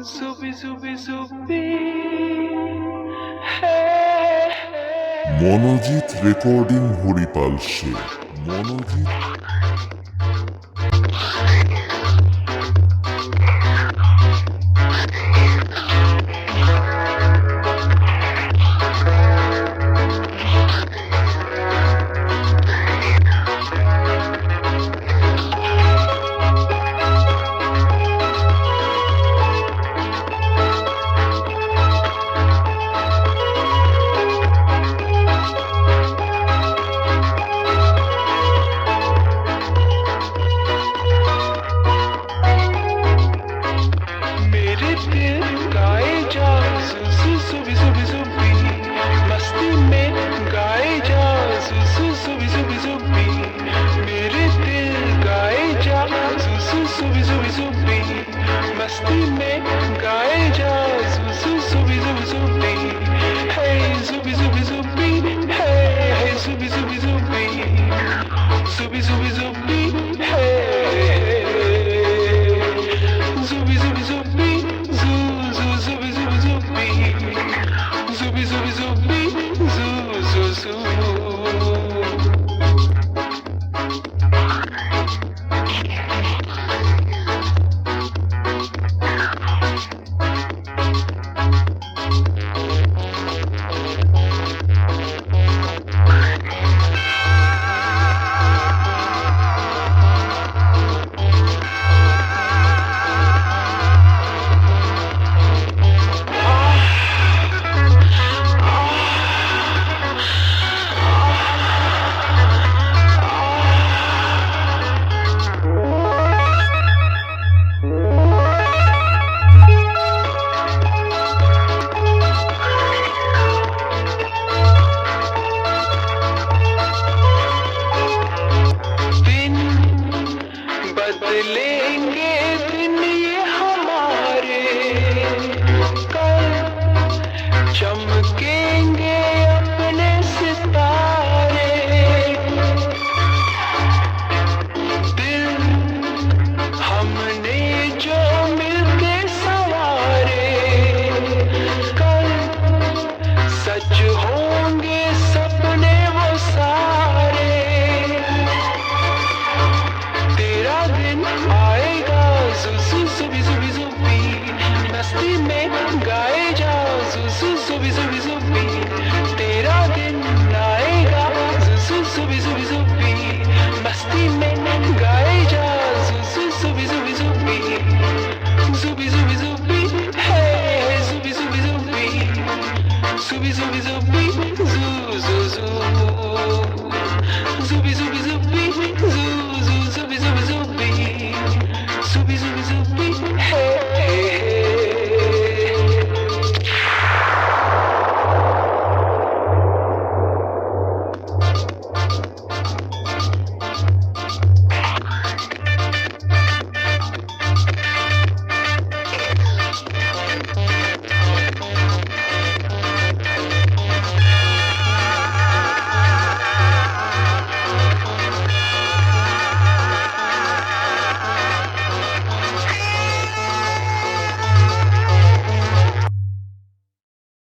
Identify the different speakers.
Speaker 1: Zubi zubi zubi. Hey, hey.
Speaker 2: Monojit recording হরিপালসে মনোজিৎ
Speaker 1: मस्ती में गाए जा zubi zubi zubi. Hey zubi zubi zubi. Hey hey zubi zubi zubi. Zubi zubi zubi. Hey zubi zubi zubi. Zubi zubi zubi. Zubi zubi zubi. Zu. बदलेंगे दिन ये हमारे, कल चमकेंगे अपने सितारे। दिल हमने जो मिलके संवारे, कल सच होंगे सपने वो सारे। आएगा zubi zubi zubi. मस्ती में गाए जा zubi zubi zubi. तेरा दिन आएगा zubi zubi